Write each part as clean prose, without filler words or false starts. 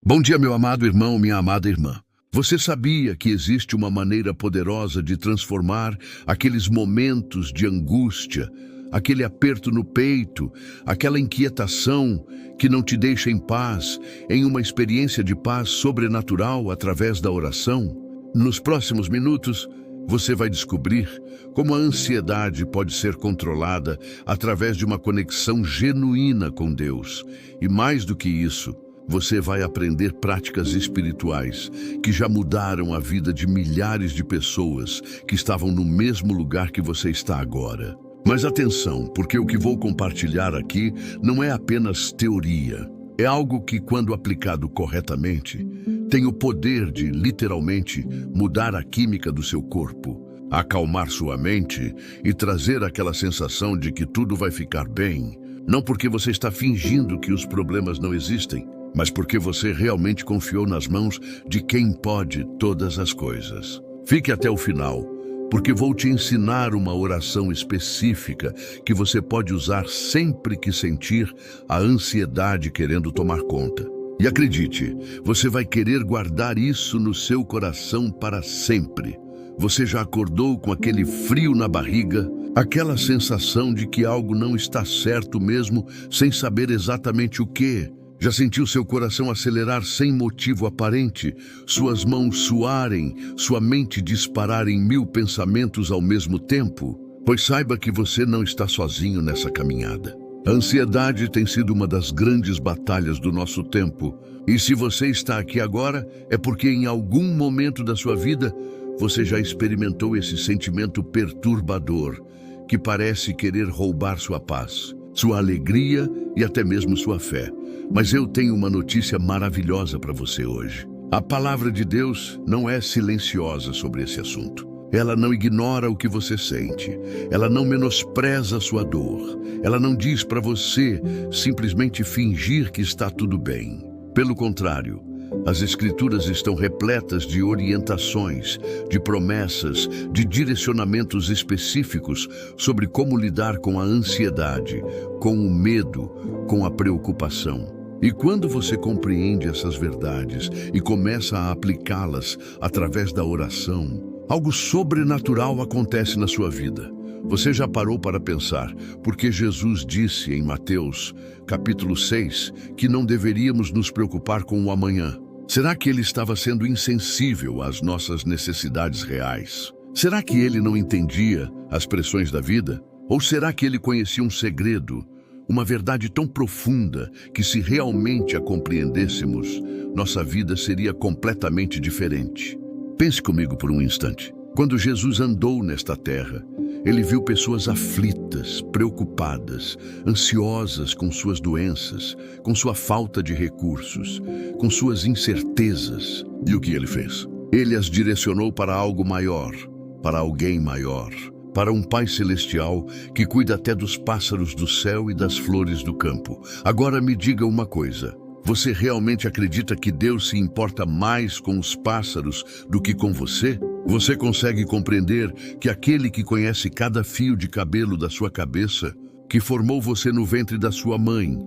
Bom dia, meu amado irmão, minha amada irmã. Você sabia que existe uma maneira poderosa de transformar aqueles momentos de angústia, aquele aperto no peito, aquela inquietação que não te deixa em paz, em uma experiência de paz sobrenatural através da oração? Nos próximos minutos, você vai descobrir como a ansiedade pode ser controlada através de uma conexão genuína com Deus. E mais do que isso, você vai aprender práticas espirituais que já mudaram a vida de milhares de pessoas que estavam no mesmo lugar que você está agora. Mas atenção, porque o que vou compartilhar aqui não é apenas teoria. É algo que, quando aplicado corretamente, tem o poder de, literalmente, mudar a química do seu corpo, acalmar sua mente e trazer aquela sensação de que tudo vai ficar bem. Não porque você está fingindo que os problemas não existem, mas porque você realmente confiou nas mãos de quem pode todas as coisas. Fique até o final, porque vou te ensinar uma oração específica que você pode usar sempre que sentir a ansiedade querendo tomar conta. E acredite, você vai querer guardar isso no seu coração para sempre. Você já acordou com aquele frio na barriga, aquela sensação de que algo não está certo mesmo, sem saber exatamente o quê? Já sentiu seu coração acelerar sem motivo aparente, suas mãos suarem, sua mente disparar em 1000 pensamentos ao mesmo tempo? Pois saiba que você não está sozinho nessa caminhada. A ansiedade tem sido uma das grandes batalhas do nosso tempo. E se você está aqui agora, é porque em algum momento da sua vida, você já experimentou esse sentimento perturbador, que parece querer roubar sua paz, sua alegria e até mesmo sua fé. Mas eu tenho uma notícia maravilhosa para você hoje. A palavra de Deus não é silenciosa sobre esse assunto. Ela não ignora o que você sente. Ela não menospreza a sua dor. Ela não diz para você simplesmente fingir que está tudo bem. Pelo contrário, as Escrituras estão repletas de orientações, de promessas, de direcionamentos específicos sobre como lidar com a ansiedade, com o medo, com a preocupação. E quando você compreende essas verdades e começa a aplicá-las através da oração, algo sobrenatural acontece na sua vida. Você já parou para pensar porque Jesus disse em Mateus, capítulo 6, que não deveríamos nos preocupar com o amanhã? Será que ele estava sendo insensível às nossas necessidades reais? Será que ele não entendia as pressões da vida? Ou será que ele conhecia um segredo, uma verdade tão profunda que, se realmente a compreendêssemos, nossa vida seria completamente diferente? Pense comigo por um instante. Quando Jesus andou nesta terra, ele viu pessoas aflitas, preocupadas, ansiosas com suas doenças, com sua falta de recursos, com suas incertezas. E o que ele fez? Ele as direcionou para algo maior, para alguém maior, para um Pai Celestial que cuida até dos pássaros do céu e das flores do campo. Agora me diga uma coisa. Você realmente acredita que Deus se importa mais com os pássaros do que com você? Você consegue compreender que aquele que conhece cada fio de cabelo da sua cabeça, que formou você no ventre da sua mãe,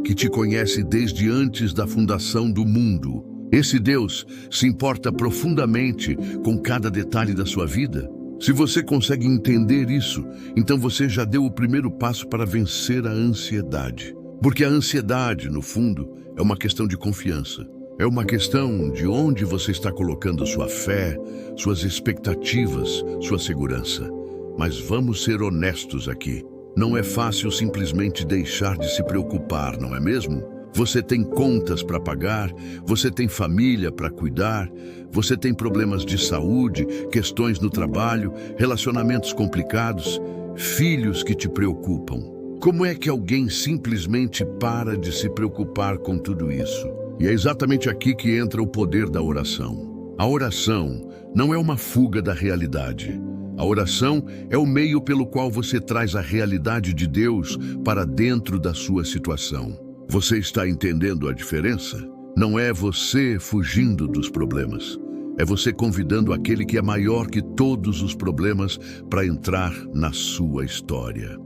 que te conhece desde antes da fundação do mundo, esse Deus se importa profundamente com cada detalhe da sua vida? Se você consegue entender isso, então você já deu o primeiro passo para vencer a ansiedade. Porque a ansiedade, no fundo, é uma questão de confiança. É uma questão de onde você está colocando sua fé, suas expectativas, sua segurança. Mas vamos ser honestos aqui. Não é fácil simplesmente deixar de se preocupar, não é mesmo? Você tem contas para pagar, você tem família para cuidar, você tem problemas de saúde, questões no trabalho, relacionamentos complicados, filhos que te preocupam. Como é que alguém simplesmente para de se preocupar com tudo isso? E é exatamente aqui que entra o poder da oração. A oração não é uma fuga da realidade. A oração é o meio pelo qual você traz a realidade de Deus para dentro da sua situação. Você está entendendo a diferença? Não é você fugindo dos problemas. É você convidando aquele que é maior que todos os problemas para entrar na sua história.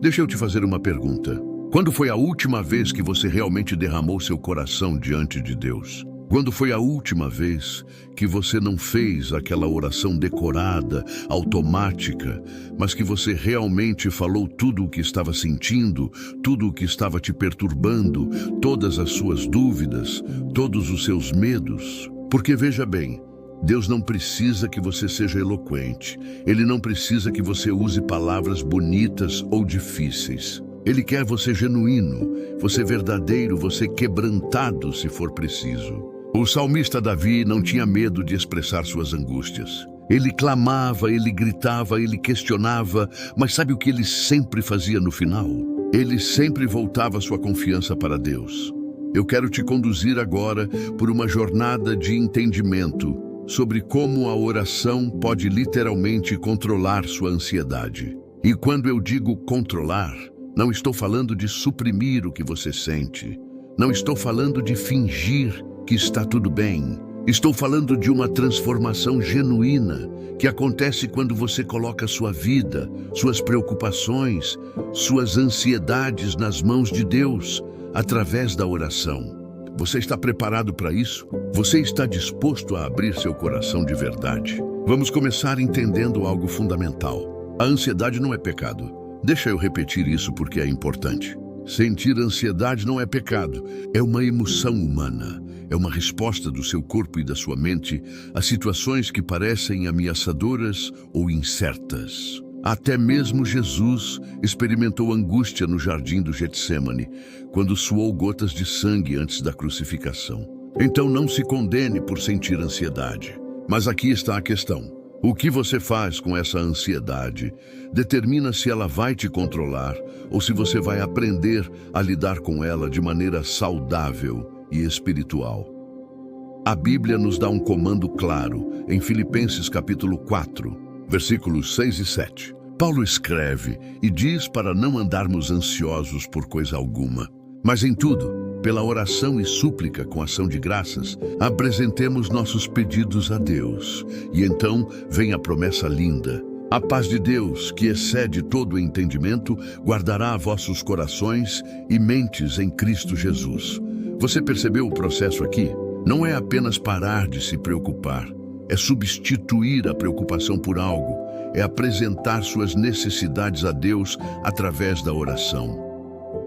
Deixa eu te fazer uma pergunta. Quando foi a última vez que você realmente derramou seu coração diante de Deus? Quando foi a última vez que você não fez aquela oração decorada, automática, mas que você realmente falou tudo o que estava sentindo, tudo o que estava te perturbando, todas as suas dúvidas, todos os seus medos? Porque veja bem, Deus não precisa que você seja eloquente. Ele não precisa que você use palavras bonitas ou difíceis. Ele quer você genuíno, você verdadeiro, você quebrantado, se for preciso. O salmista Davi não tinha medo de expressar suas angústias. Ele clamava, ele gritava, ele questionava, mas sabe o que ele sempre fazia no final? Ele sempre voltava sua confiança para Deus. Eu quero te conduzir agora por uma jornada de entendimento sobre como a oração pode literalmente controlar sua ansiedade. E quando eu digo controlar, não estou falando de suprimir o que você sente. Não estou falando de fingir que está tudo bem. Estou falando de uma transformação genuína que acontece quando você coloca sua vida, suas preocupações, suas ansiedades nas mãos de Deus, através da oração. Você está preparado para isso? Você está disposto a abrir seu coração de verdade? Vamos começar entendendo algo fundamental. A ansiedade não é pecado. Deixa eu repetir isso porque é importante. Sentir ansiedade não é pecado, é uma emoção humana. É uma resposta do seu corpo e da sua mente a situações que parecem ameaçadoras ou incertas. Até mesmo Jesus experimentou angústia no jardim do Getsêmani, quando suou gotas de sangue antes da crucificação. Então não se condene por sentir ansiedade. Mas aqui está a questão. O que você faz com essa ansiedade determina se ela vai te controlar ou se você vai aprender a lidar com ela de maneira saudável e espiritual. A Bíblia nos dá um comando claro em Filipenses capítulo 4, versículos 6 e 7. Paulo escreve e diz para não andarmos ansiosos por coisa alguma, mas em tudo, pela oração e súplica com ação de graças, apresentemos nossos pedidos a Deus. E então vem a promessa linda. A paz de Deus, que excede todo o entendimento, guardará vossos corações e mentes em Cristo Jesus. Você percebeu o processo aqui? Não é apenas parar de se preocupar, é substituir a preocupação por algo, é apresentar suas necessidades a Deus através da oração.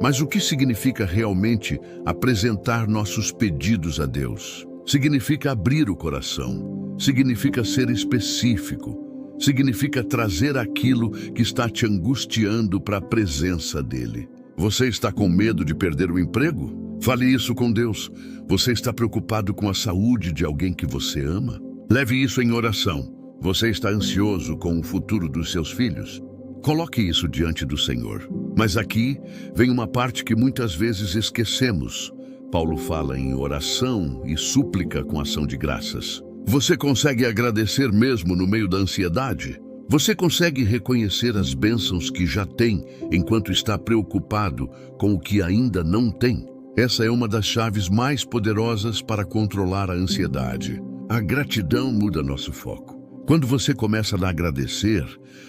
Mas o que significa realmente apresentar nossos pedidos a Deus? Significa abrir o coração, significa ser específico, significa trazer aquilo que está te angustiando para a presença dele. Você está com medo de perder o emprego? Fale isso com Deus. Você está preocupado com a saúde de alguém que você ama? Leve isso em oração. Você está ansioso com o futuro dos seus filhos? Coloque isso diante do Senhor. Mas aqui vem uma parte que muitas vezes esquecemos. Paulo fala em oração e súplica com ação de graças. Você consegue agradecer mesmo no meio da ansiedade? Você consegue reconhecer as bênçãos que já tem enquanto está preocupado com o que ainda não tem? Essa é uma das chaves mais poderosas para controlar a ansiedade. A gratidão muda nosso foco. Quando você começa a agradecer,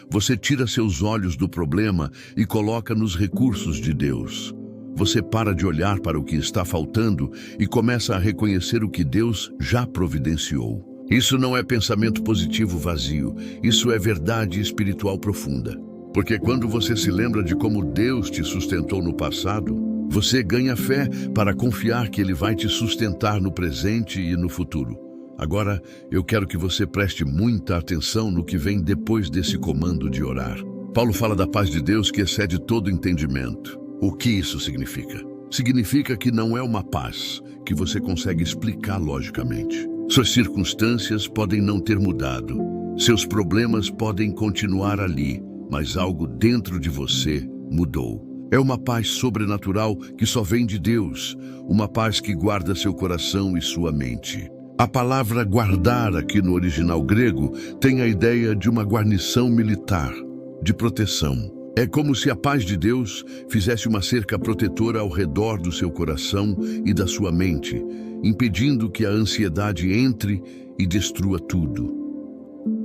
você tira seus olhos do problema e coloca nos recursos de Deus. Você para de olhar para o que está faltando e começa a reconhecer o que Deus já providenciou. Isso não é pensamento positivo vazio, isso é verdade espiritual profunda. Porque quando você se lembra de como Deus te sustentou no passado, você ganha fé para confiar que Ele vai te sustentar no presente e no futuro. Agora, eu quero que você preste muita atenção no que vem depois desse comando de orar. Paulo fala da paz de Deus que excede todo entendimento. O que isso significa? Significa que não é uma paz que você consegue explicar logicamente. Suas circunstâncias podem não ter mudado. Seus problemas podem continuar ali, mas algo dentro de você mudou. É uma paz sobrenatural que só vem de Deus, uma paz que guarda seu coração e sua mente. A palavra guardar aqui no original grego tem a ideia de uma guarnição militar, de proteção. É como se a paz de Deus fizesse uma cerca protetora ao redor do seu coração e da sua mente, impedindo que a ansiedade entre e destrua tudo.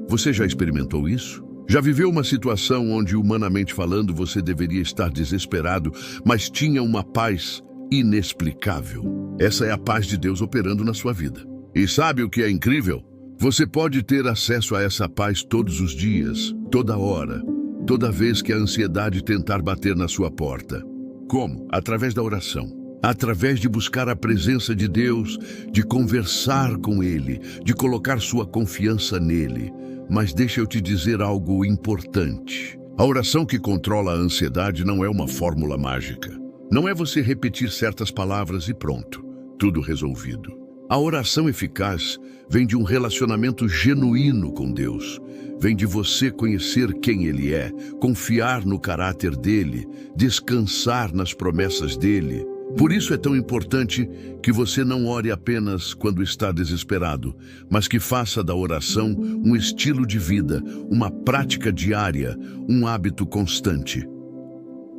Você já experimentou isso? Já viveu uma situação onde, humanamente falando, você deveria estar desesperado, mas tinha uma paz inexplicável? Essa é a paz de Deus operando na sua vida. E sabe o que é incrível? Você pode ter acesso a essa paz todos os dias, toda hora, toda vez que a ansiedade tentar bater na sua porta. Como? Através da oração. Através de buscar a presença de Deus, de conversar com Ele, de colocar sua confiança nele. Mas deixa eu te dizer algo importante. A oração que controla a ansiedade não é uma fórmula mágica. Não é você repetir certas palavras e pronto, tudo resolvido. A oração eficaz vem de um relacionamento genuíno com Deus. Vem de você conhecer quem Ele é, confiar no caráter dEle, descansar nas promessas dEle. Por isso é tão importante que você não ore apenas quando está desesperado, mas que faça da oração um estilo de vida, uma prática diária, um hábito constante.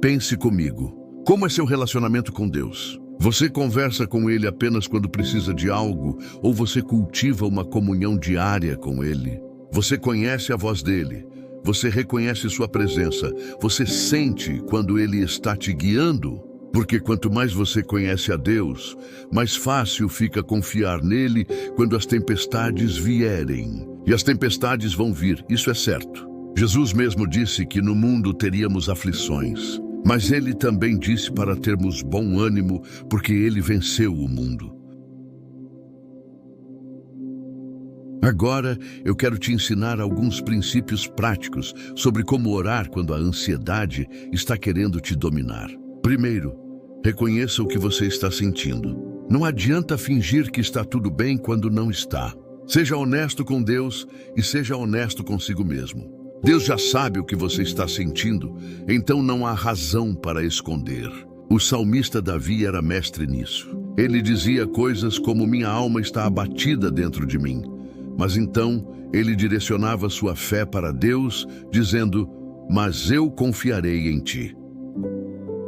Pense comigo, como é seu relacionamento com Deus? Você conversa com Ele apenas quando precisa de algo, ou você cultiva uma comunhão diária com Ele? Você conhece a voz dEle, você reconhece sua presença, você sente quando Ele está te guiando? Porque quanto mais você conhece a Deus, mais fácil fica confiar nele quando as tempestades vierem. E as tempestades vão vir, isso é certo. Jesus mesmo disse que no mundo teríamos aflições, mas ele também disse para termos bom ânimo, porque ele venceu o mundo. Agora, eu quero te ensinar alguns princípios práticos sobre como orar quando a ansiedade está querendo te dominar. Primeiro, reconheça o que você está sentindo. Não adianta fingir que está tudo bem quando não está. Seja honesto com Deus e seja honesto consigo mesmo. Deus já sabe o que você está sentindo, então não há razão para esconder. O salmista Davi era mestre nisso. Ele dizia coisas como: minha alma está abatida dentro de mim. Mas então ele direcionava sua fé para Deus, dizendo: mas eu confiarei em ti.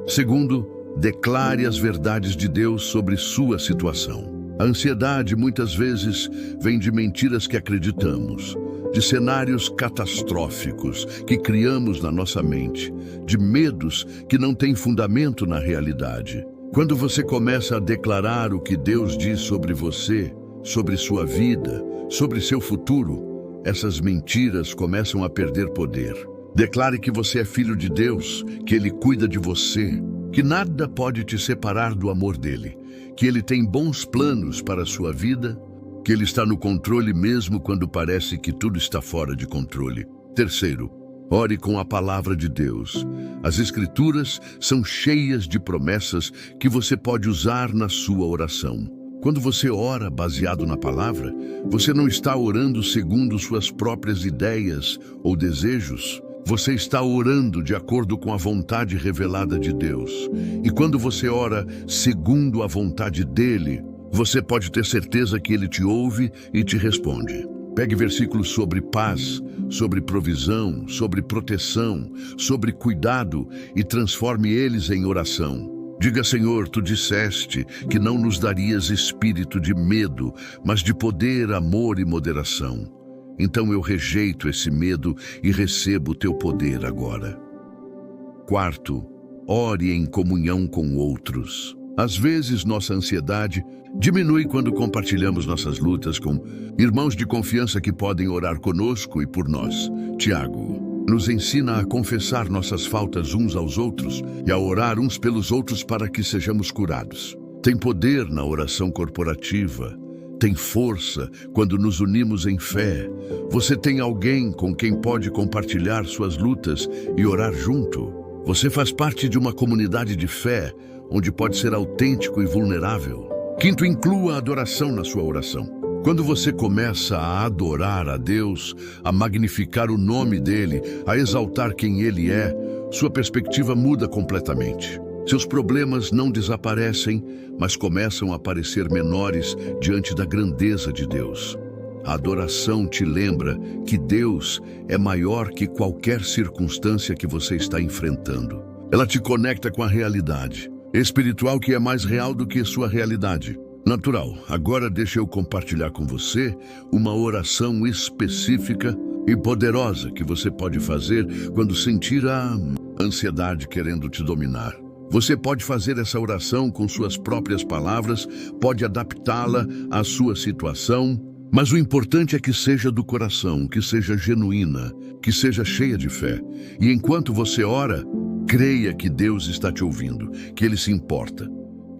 Segundo, declare as verdades de Deus sobre sua situação. A ansiedade muitas vezes vem de mentiras que acreditamos, de cenários catastróficos que criamos na nossa mente, de medos que não têm fundamento na realidade. Quando você começa a declarar o que Deus diz sobre você, sobre sua vida, sobre seu futuro, essas mentiras começam a perder poder. Declare que você é filho de Deus, que Ele cuida de você, que nada pode te separar do amor dEle, que Ele tem bons planos para a sua vida, que Ele está no controle mesmo quando parece que tudo está fora de controle. Terceiro, ore com a palavra de Deus. As Escrituras são cheias de promessas que você pode usar na sua oração. Quando você ora baseado na palavra, você não está orando segundo suas próprias ideias ou desejos. Você está orando de acordo com a vontade revelada de Deus. E quando você ora segundo a vontade dEle, você pode ter certeza que Ele te ouve e te responde. Pegue versículos sobre paz, sobre provisão, sobre proteção, sobre cuidado e transforme eles em oração. Diga: Senhor, Tu disseste que não nos darias espírito de medo, mas de poder, amor e moderação. Então eu rejeito esse medo e recebo o Teu poder agora. Quarto, ore em comunhão com outros. Às vezes nossa ansiedade diminui quando compartilhamos nossas lutas com irmãos de confiança que podem orar conosco e por nós. Tiago nos ensina a confessar nossas faltas uns aos outros e a orar uns pelos outros para que sejamos curados. Tem poder na oração corporativa. Tem força quando nos unimos em fé. Você tem alguém com quem pode compartilhar suas lutas e orar junto. Você faz parte de uma comunidade de fé, onde pode ser autêntico e vulnerável. Quinto, inclua a adoração na sua oração. Quando você começa a adorar a Deus, a magnificar o nome dEle, a exaltar quem Ele é, sua perspectiva muda completamente. Seus problemas não desaparecem, mas começam a parecer menores diante da grandeza de Deus. A adoração te lembra que Deus é maior que qualquer circunstância que você está enfrentando. Ela te conecta com a realidade espiritual, que é mais real do que sua realidade natural. Agora deixa eu compartilhar com você uma oração específica e poderosa que você pode fazer quando sentir a ansiedade querendo te dominar. Você pode fazer essa oração com suas próprias palavras, pode adaptá-la à sua situação, mas o importante é que seja do coração, que seja genuína, que seja cheia de fé. E enquanto você ora, creia que Deus está te ouvindo, que Ele se importa,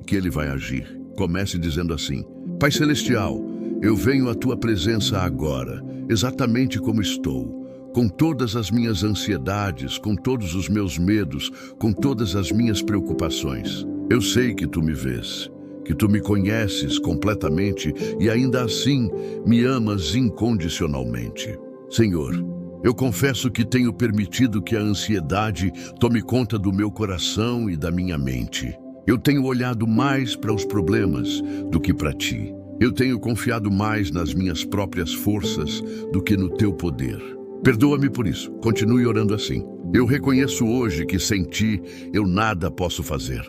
que Ele vai agir. Comece dizendo assim: Pai Celestial, eu venho à Tua presença agora, exatamente como estou, com todas as minhas ansiedades, com todos os meus medos, com todas as minhas preocupações. Eu sei que Tu me vês, que Tu me conheces completamente e ainda assim me amas incondicionalmente. Senhor, eu confesso que tenho permitido que a ansiedade tome conta do meu coração e da minha mente. Eu tenho olhado mais para os problemas do que para Ti. Eu tenho confiado mais nas minhas próprias forças do que no Teu poder. Perdoa-me por isso. Continue orando assim. Eu reconheço hoje que sem Ti eu nada posso fazer,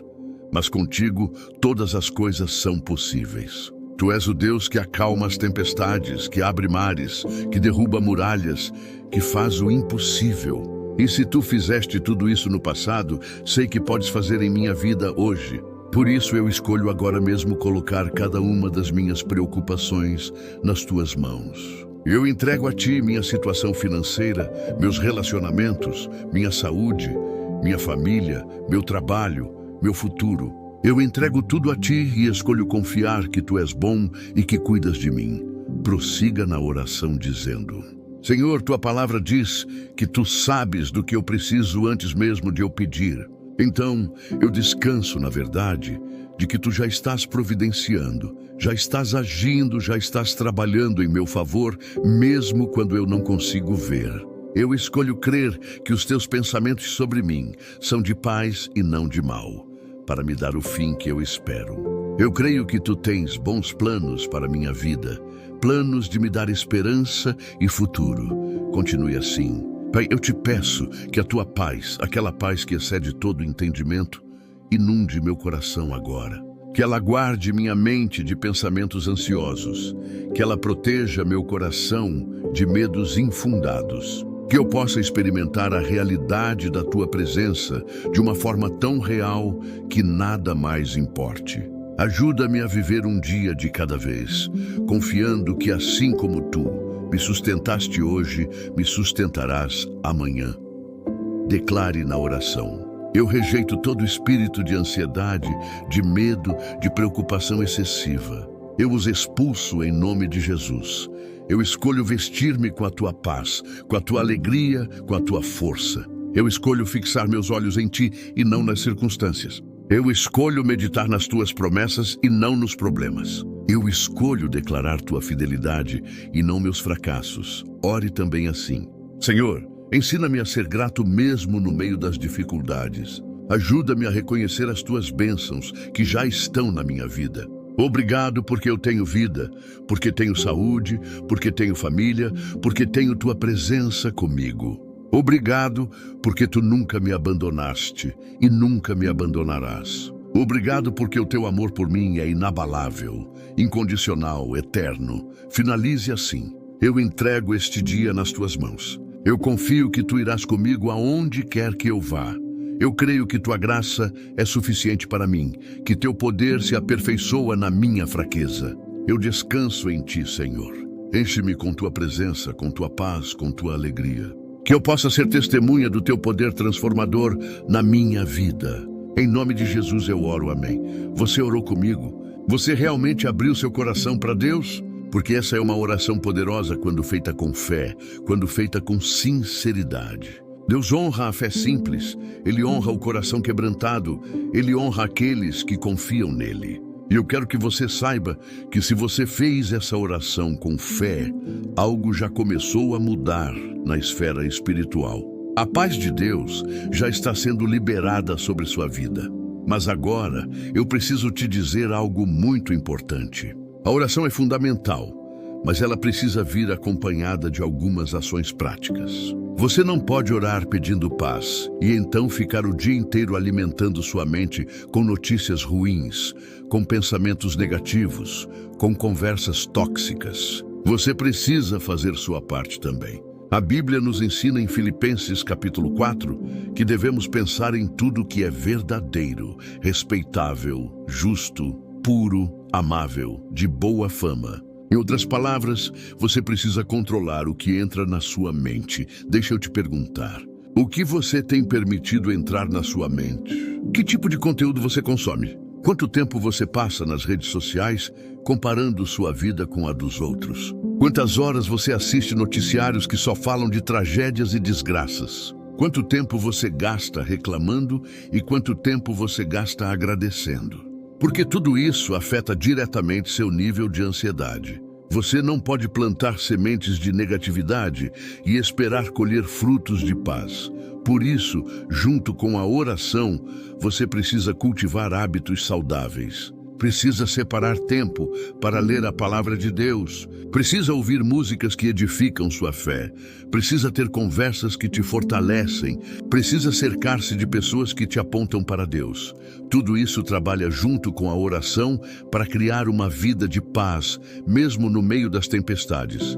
mas contigo todas as coisas são possíveis. Tu és o Deus que acalma as tempestades, que abre mares, que derruba muralhas, que faz o impossível. E se Tu fizeste tudo isso no passado, sei que podes fazer em minha vida hoje. Por isso eu escolho agora mesmo colocar cada uma das minhas preocupações nas Tuas mãos. Eu entrego a Ti minha situação financeira, meus relacionamentos, minha saúde, minha família, meu trabalho, meu futuro. Eu entrego tudo a Ti e escolho confiar que Tu és bom e que cuidas de mim. Prossiga na oração dizendo: Senhor, Tua palavra diz que Tu sabes do que eu preciso antes mesmo de eu pedir. Então, eu descanso na verdade de que Tu já estás providenciando, já estás agindo, já estás trabalhando em meu favor, mesmo quando eu não consigo ver. Eu escolho crer que os Teus pensamentos sobre mim são de paz e não de mal, para me dar o fim que eu espero. Eu creio que Tu tens bons planos para minha vida, planos de me dar esperança e futuro. Continue assim. Pai, eu te peço que a Tua paz, aquela paz que excede todo entendimento, inunde meu coração agora. Que ela guarde minha mente de pensamentos ansiosos. Que ela proteja meu coração de medos infundados. Que eu possa experimentar a realidade da Tua presença de uma forma tão real que nada mais importe. Ajuda-me a viver um dia de cada vez, confiando que assim como Tu me sustentaste hoje, me sustentarás amanhã. Declare na oração: eu rejeito todo espírito de ansiedade, de medo, de preocupação excessiva. Eu os expulso em nome de Jesus. Eu escolho vestir-me com a Tua paz, com a Tua alegria, com a Tua força. Eu escolho fixar meus olhos em Ti e não nas circunstâncias. Eu escolho meditar nas Tuas promessas e não nos problemas. Eu escolho declarar Tua fidelidade e não meus fracassos. Ore também assim: Senhor, ensina-me a ser grato mesmo no meio das dificuldades. Ajuda-me a reconhecer as Tuas bênçãos que já estão na minha vida. Obrigado porque eu tenho vida, porque tenho saúde, porque tenho família, porque tenho Tua presença comigo. Obrigado porque Tu nunca me abandonaste e nunca me abandonarás. Obrigado porque o Teu amor por mim é inabalável, incondicional, eterno. Finalize assim: eu entrego este dia nas Tuas mãos. Eu confio que Tu irás comigo aonde quer que eu vá. Eu creio que Tua graça é suficiente para mim, que Teu poder se aperfeiçoa na minha fraqueza. Eu descanso em Ti, Senhor. Enche-me com Tua presença, com Tua paz, com Tua alegria. Que eu possa ser testemunha do Teu poder transformador na minha vida. Em nome de Jesus eu oro, amém. Você orou comigo? Você realmente abriu seu coração para Deus? Porque essa é uma oração poderosa quando feita com fé, quando feita com sinceridade. Deus honra a fé simples, Ele honra o coração quebrantado, Ele honra aqueles que confiam nele. E eu quero que você saiba que se você fez essa oração com fé, algo já começou a mudar na esfera espiritual. A paz de Deus já está sendo liberada sobre sua vida. Mas agora eu preciso te dizer algo muito importante. A oração é fundamental, mas ela precisa vir acompanhada de algumas ações práticas. Você não pode orar pedindo paz e então ficar o dia inteiro alimentando sua mente com notícias ruins, com pensamentos negativos, com conversas tóxicas. Você precisa fazer sua parte também. A Bíblia nos ensina em Filipenses capítulo 4 que devemos pensar em tudo que é verdadeiro, respeitável, justo, puro, amável, de boa fama. Em outras palavras, você precisa controlar o que entra na sua mente. Deixa eu te perguntar, o que você tem permitido entrar na sua mente? Que tipo de conteúdo você consome? Quanto tempo você passa nas redes sociais comparando sua vida com a dos outros? Quantas horas você assiste noticiários que só falam de tragédias e desgraças? Quanto tempo você gasta reclamando e quanto tempo você gasta agradecendo? Porque tudo isso afeta diretamente seu nível de ansiedade. Você não pode plantar sementes de negatividade e esperar colher frutos de paz. Por isso, junto com a oração, você precisa cultivar hábitos saudáveis. Precisa separar tempo para ler a palavra de Deus. Precisa ouvir músicas que edificam sua fé. Precisa ter conversas que te fortalecem. Precisa cercar-se de pessoas que te apontam para Deus. Tudo isso trabalha junto com a oração para criar uma vida de paz, mesmo no meio das tempestades.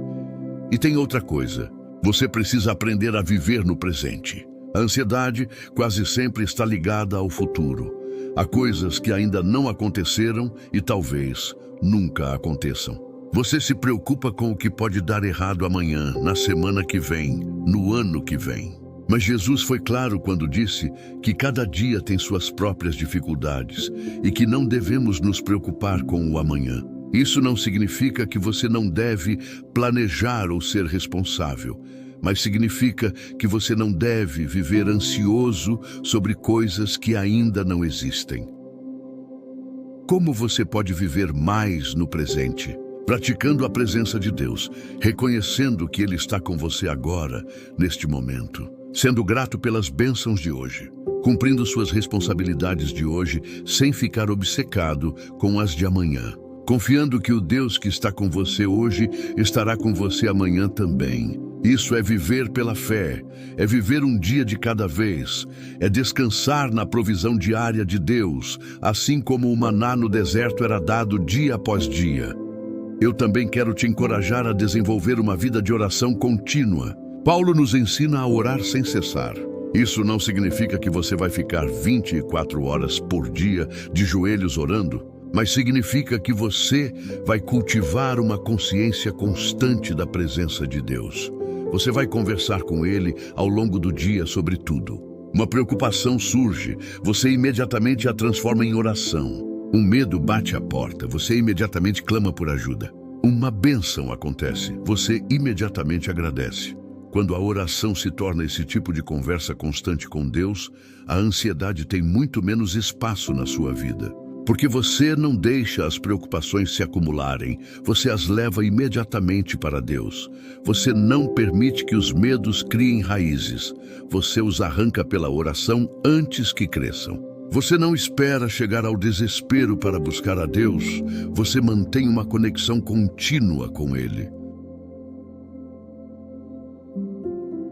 E tem outra coisa. Você precisa aprender a viver no presente. A ansiedade quase sempre está ligada ao futuro. Há coisas que ainda não aconteceram e talvez nunca aconteçam. Você se preocupa com o que pode dar errado amanhã, na semana que vem, no ano que vem. Mas Jesus foi claro quando disse que cada dia tem suas próprias dificuldades e que não devemos nos preocupar com o amanhã. Isso não significa que você não deve planejar ou ser responsável, mas significa que você não deve viver ansioso sobre coisas que ainda não existem. Como você pode viver mais no presente? Praticando a presença de Deus, reconhecendo que Ele está com você agora, neste momento, sendo grato pelas bênçãos de hoje, cumprindo suas responsabilidades de hoje sem ficar obcecado com as de amanhã, confiando que o Deus que está com você hoje estará com você amanhã também. Isso é viver pela fé, é viver um dia de cada vez, é descansar na provisão diária de Deus, assim como o maná no deserto era dado dia após dia. Eu também quero te encorajar a desenvolver uma vida de oração contínua. Paulo nos ensina a orar sem cessar. Isso não significa que você vai ficar 24 horas por dia de joelhos orando, mas significa que você vai cultivar uma consciência constante da presença de Deus. Você vai conversar com Ele ao longo do dia sobre tudo. Uma preocupação surge, você imediatamente a transforma em oração. Um medo bate à porta, você imediatamente clama por ajuda. Uma bênção acontece, você imediatamente agradece. Quando a oração se torna esse tipo de conversa constante com Deus, a ansiedade tem muito menos espaço na sua vida. Porque você não deixa as preocupações se acumularem, você as leva imediatamente para Deus. Você não permite que os medos criem raízes, você os arranca pela oração antes que cresçam. Você não espera chegar ao desespero para buscar a Deus, você mantém uma conexão contínua com Ele.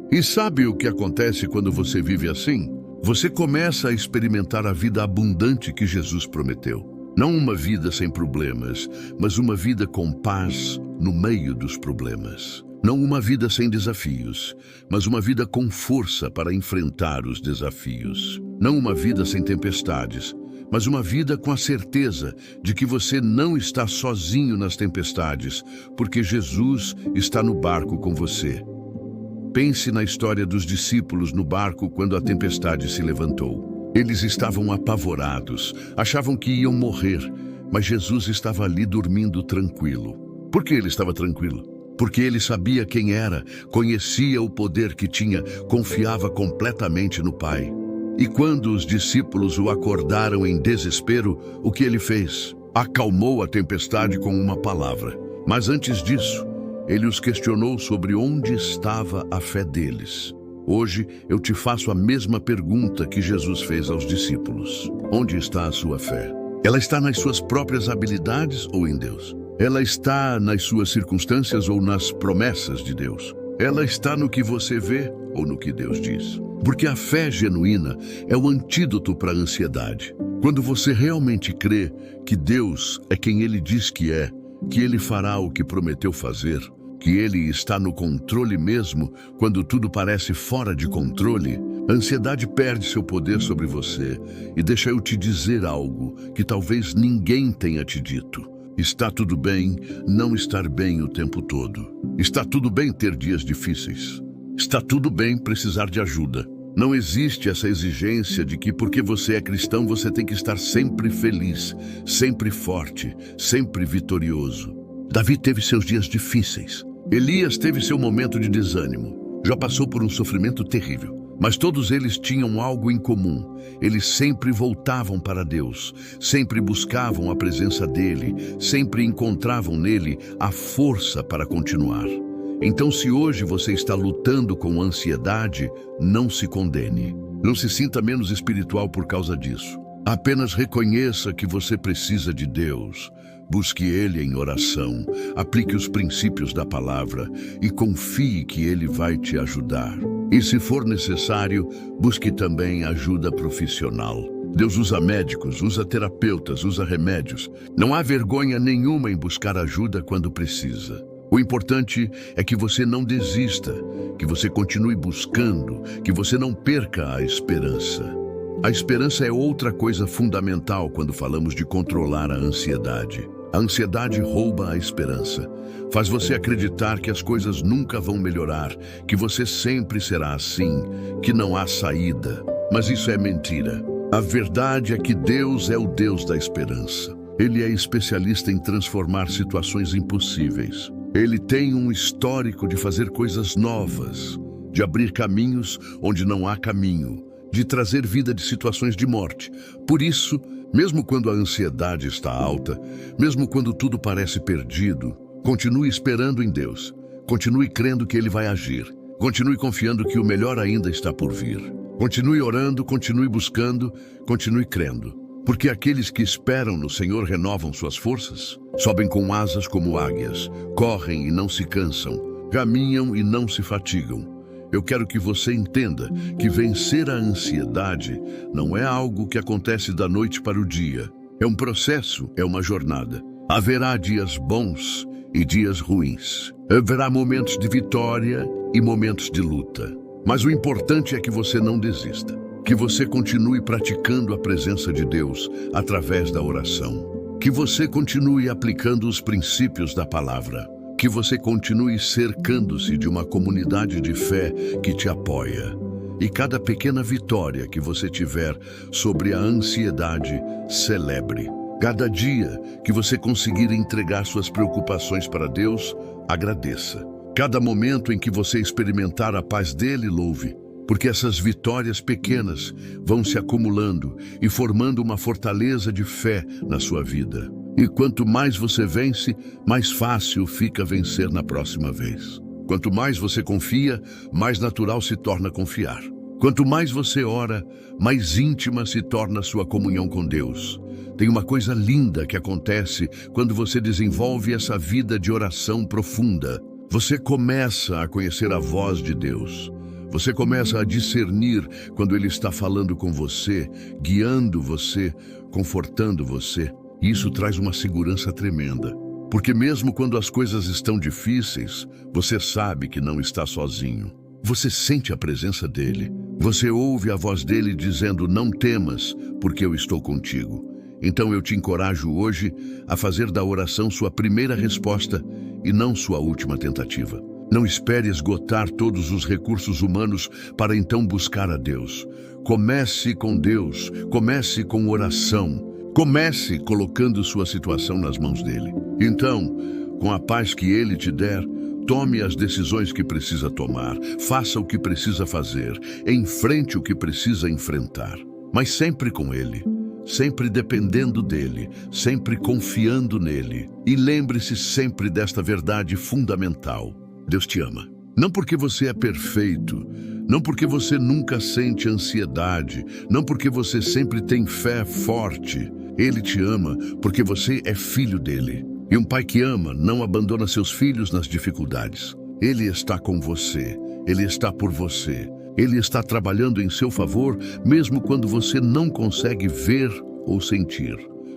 E sabe o que acontece quando você vive assim? Você começa a experimentar a vida abundante que Jesus prometeu. Não uma vida sem problemas, mas uma vida com paz no meio dos problemas. Não uma vida sem desafios, mas uma vida com força para enfrentar os desafios. Não uma vida sem tempestades, mas uma vida com a certeza de que você não está sozinho nas tempestades, porque Jesus está no barco com você. Pense na história dos discípulos no barco quando a tempestade se levantou. Eles estavam apavorados, achavam que iam morrer, mas Jesus estava ali dormindo tranquilo. Por que ele estava tranquilo? Porque ele sabia quem era, conhecia o poder que tinha, confiava completamente no Pai. E quando os discípulos o acordaram em desespero, o que ele fez? Acalmou a tempestade com uma palavra. Mas antes disso, ele os questionou sobre onde estava a fé deles. Hoje eu te faço a mesma pergunta que Jesus fez aos discípulos. Onde está a sua fé? Ela está nas suas próprias habilidades ou em Deus? Ela está nas suas circunstâncias ou nas promessas de Deus? Ela está no que você vê ou no que Deus diz? Porque a fé genuína é o antídoto para a ansiedade. Quando você realmente crê que Deus é quem Ele diz que Ele fará o que prometeu fazer, que Ele está no controle mesmo quando tudo parece fora de controle, a ansiedade perde seu poder sobre você. E deixa eu te dizer algo que talvez ninguém tenha te dito. Está tudo bem não estar bem o tempo todo. Está tudo bem ter dias difíceis. Está tudo bem precisar de ajuda. Não existe essa exigência de que porque você é cristão você tem que estar sempre feliz, sempre forte, sempre vitorioso. Davi teve seus dias difíceis. Elias teve seu momento de desânimo. Já passou por um sofrimento terrível. Mas todos eles tinham algo em comum. Eles sempre voltavam para Deus, sempre buscavam a presença dele, sempre encontravam nele a força para continuar. Então, se hoje você está lutando com ansiedade, não se condene. Não se sinta menos espiritual por causa disso. Apenas reconheça que você precisa de Deus. Busque Ele em oração, aplique os princípios da palavra e confie que Ele vai te ajudar. E se for necessário, busque também ajuda profissional. Deus usa médicos, usa terapeutas, usa remédios. Não há vergonha nenhuma em buscar ajuda quando precisa. O importante é que você não desista, que você continue buscando, que você não perca a esperança. A esperança é outra coisa fundamental quando falamos de controlar a ansiedade. A ansiedade rouba a esperança. Faz você acreditar que as coisas nunca vão melhorar, que você sempre será assim, que não há saída. Mas isso é mentira. A verdade é que Deus é o Deus da esperança. Ele é especialista em transformar situações impossíveis. Ele tem um histórico de fazer coisas novas, de abrir caminhos onde não há caminho, de trazer vida de situações de morte. Por isso, mesmo quando a ansiedade está alta, mesmo quando tudo parece perdido, continue esperando em Deus. Continue crendo que Ele vai agir. Continue confiando que o melhor ainda está por vir. Continue orando, continue buscando, continue crendo. Porque aqueles que esperam no Senhor renovam suas forças, sobem com asas como águias, correm e não se cansam, caminham e não se fatigam. Eu quero que você entenda que vencer a ansiedade não é algo que acontece da noite para o dia. É um processo, é uma jornada. Haverá dias bons e dias ruins. Haverá momentos de vitória e momentos de luta. Mas o importante é que você não desista. Que você continue praticando a presença de Deus através da oração. Que você continue aplicando os princípios da palavra. Que você continue cercando-se de uma comunidade de fé que te apoia. E cada pequena vitória que você tiver sobre a ansiedade, celebre. Cada dia que você conseguir entregar suas preocupações para Deus, agradeça. Cada momento em que você experimentar a paz dele, louve. Porque essas vitórias pequenas vão se acumulando e formando uma fortaleza de fé na sua vida. E quanto mais você vence, mais fácil fica vencer na próxima vez. Quanto mais você confia, mais natural se torna confiar. Quanto mais você ora, mais íntima se torna a sua comunhão com Deus. Tem uma coisa linda que acontece quando você desenvolve essa vida de oração profunda. Você começa a conhecer a voz de Deus. Você começa a discernir quando Ele está falando com você, guiando você, confortando você. E isso traz uma segurança tremenda. Porque mesmo quando as coisas estão difíceis, você sabe que não está sozinho. Você sente a presença dEle. Você ouve a voz dEle dizendo, não temas, porque eu estou contigo. Então eu te encorajo hoje a fazer da oração sua primeira resposta e não sua última tentativa. Não espere esgotar todos os recursos humanos para então buscar a Deus. Comece com Deus, comece com oração, comece colocando sua situação nas mãos dele. Então, com a paz que ele te der, tome as decisões que precisa tomar, faça o que precisa fazer, enfrente o que precisa enfrentar, mas sempre com ele. Sempre dependendo dele, sempre confiando nele. E lembre-se sempre desta verdade fundamental. Deus te ama. Não porque você é perfeito, não porque você nunca sente ansiedade, não porque você sempre tem fé forte. Ele te ama porque você é filho dele. E um pai que ama não abandona seus filhos nas dificuldades. Ele está com você, ele está por você. Ele está trabalhando em seu favor, mesmo quando você não consegue ver ou sentir.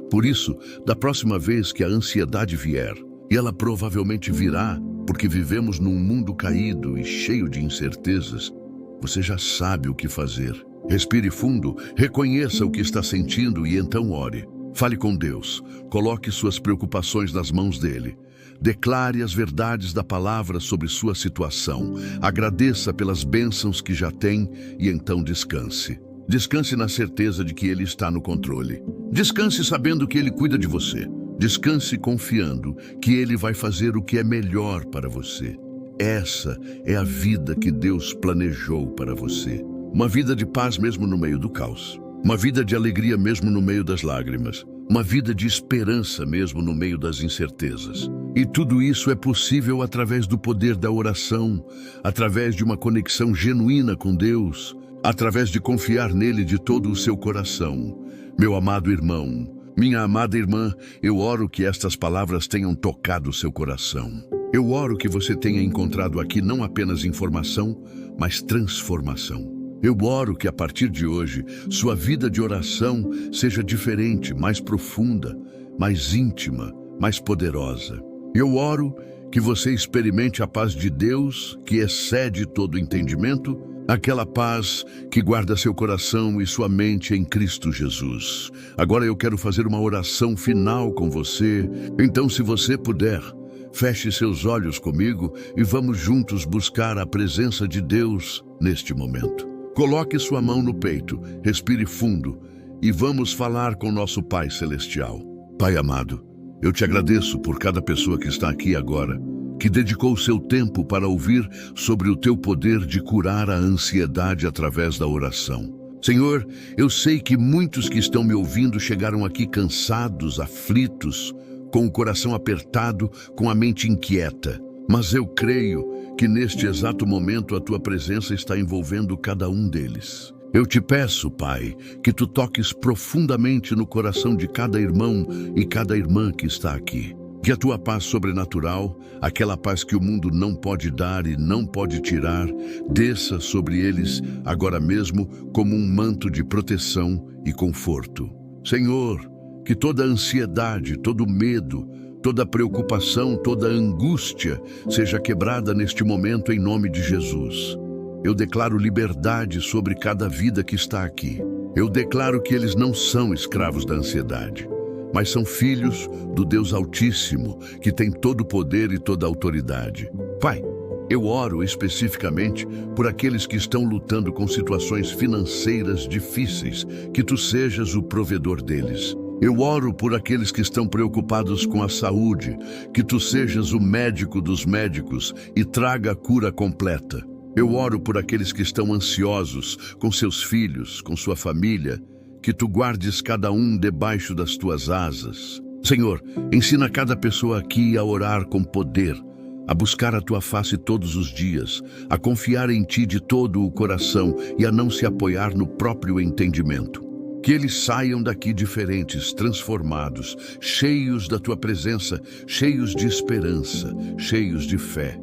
Por isso, da próxima vez que a ansiedade vier, e ela provavelmente virá, porque vivemos num mundo caído e cheio de incertezas, você já sabe o que fazer. Respire fundo, reconheça o que está sentindo e então ore. Fale com Deus, coloque suas preocupações nas mãos dele. Declare as verdades da palavra sobre sua situação. Agradeça pelas bênçãos que já tem e então descanse. Descanse na certeza de que ele está no controle. Descanse sabendo que ele cuida de você. Descanse confiando que ele vai fazer o que é melhor para você. Essa é a vida que Deus planejou para você. Uma vida de paz mesmo no meio do caos. Uma vida de alegria mesmo no meio das lágrimas. Uma vida de esperança mesmo no meio das incertezas. E tudo isso é possível através do poder da oração, através de uma conexão genuína com Deus, através de confiar nele de todo o seu coração. Meu amado irmão, minha amada irmã, eu oro que estas palavras tenham tocado o seu coração. Eu oro que você tenha encontrado aqui não apenas informação, mas transformação. Eu oro que a partir de hoje, sua vida de oração seja diferente, mais profunda, mais íntima, mais poderosa. Eu oro que você experimente a paz de Deus, que excede todo entendimento, aquela paz que guarda seu coração e sua mente em Cristo Jesus. Agora eu quero fazer uma oração final com você. Então, se você puder, feche seus olhos comigo e vamos juntos buscar a presença de Deus neste momento. Coloque sua mão no peito, respire fundo e vamos falar com nosso Pai Celestial. Pai amado, eu te agradeço por cada pessoa que está aqui agora, que dedicou o seu tempo para ouvir sobre o teu poder de curar a ansiedade através da oração. Senhor, eu sei que muitos que estão me ouvindo chegaram aqui cansados, aflitos, com o coração apertado, com a mente inquieta. Mas eu creio que neste exato momento a tua presença está envolvendo cada um deles. Eu te peço, Pai, que tu toques profundamente no coração de cada irmão e cada irmã que está aqui. Que a tua paz sobrenatural, aquela paz que o mundo não pode dar e não pode tirar, desça sobre eles agora mesmo como um manto de proteção e conforto. Senhor, que toda ansiedade, todo medo, toda preocupação, toda angústia seja quebrada neste momento em nome de Jesus. Eu declaro liberdade sobre cada vida que está aqui. Eu declaro que eles não são escravos da ansiedade, mas são filhos do Deus Altíssimo, que tem todo o poder e toda a autoridade. Pai, eu oro especificamente por aqueles que estão lutando com situações financeiras difíceis, que tu sejas o provedor deles. Eu oro por aqueles que estão preocupados com a saúde, que tu sejas o médico dos médicos e traga a cura completa. Eu oro por aqueles que estão ansiosos com seus filhos, com sua família, que tu guardes cada um debaixo das tuas asas. Senhor, ensina cada pessoa aqui a orar com poder, a buscar a tua face todos os dias, a confiar em ti de todo o coração e a não se apoiar no próprio entendimento. Que eles saiam daqui diferentes, transformados, cheios da tua presença, cheios de esperança, cheios de fé.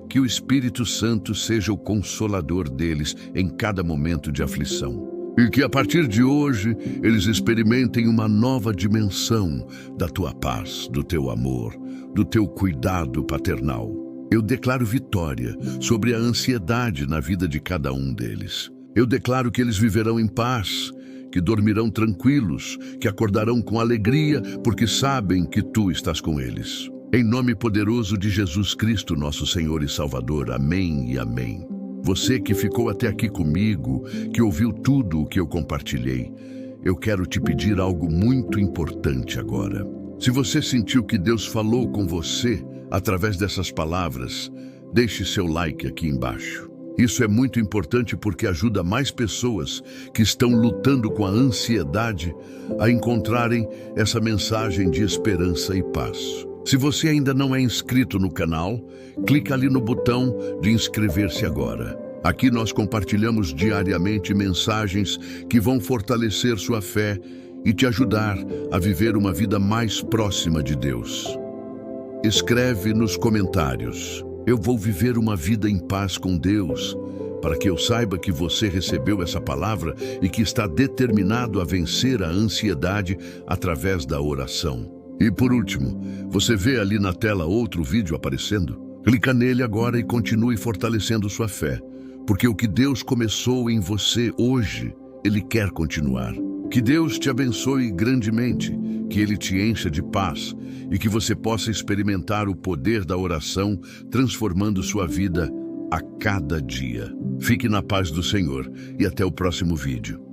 Que o Espírito Santo seja o consolador deles em cada momento de aflição. E que a partir de hoje eles experimentem uma nova dimensão da tua paz, do teu amor, do teu cuidado paternal. Eu declaro vitória sobre a ansiedade na vida de cada um deles. Eu declaro que eles viverão em paz, que dormirão tranquilos, que acordarão com alegria, porque sabem que tu estás com eles. Em nome poderoso de Jesus Cristo, nosso Senhor e Salvador. Amém e amém. Você que ficou até aqui comigo, que ouviu tudo o que eu compartilhei, eu quero te pedir algo muito importante agora. Se você sentiu que Deus falou com você através dessas palavras, deixe seu like aqui embaixo. Isso é muito importante porque ajuda mais pessoas que estão lutando com a ansiedade a encontrarem essa mensagem de esperança e paz. Se você ainda não é inscrito no canal, clica ali no botão de inscrever-se agora. Aqui nós compartilhamos diariamente mensagens que vão fortalecer sua fé e te ajudar a viver uma vida mais próxima de Deus. Escreve nos comentários: eu vou viver uma vida em paz com Deus, para que eu saiba que você recebeu essa palavra e que está determinado a vencer a ansiedade através da oração. E por último, você vê ali na tela outro vídeo aparecendo? Clica nele agora e continue fortalecendo sua fé, porque o que Deus começou em você hoje, Ele quer continuar. Que Deus te abençoe grandemente, que Ele te encha de paz e que você possa experimentar o poder da oração, transformando sua vida a cada dia. Fique na paz do Senhor e até o próximo vídeo.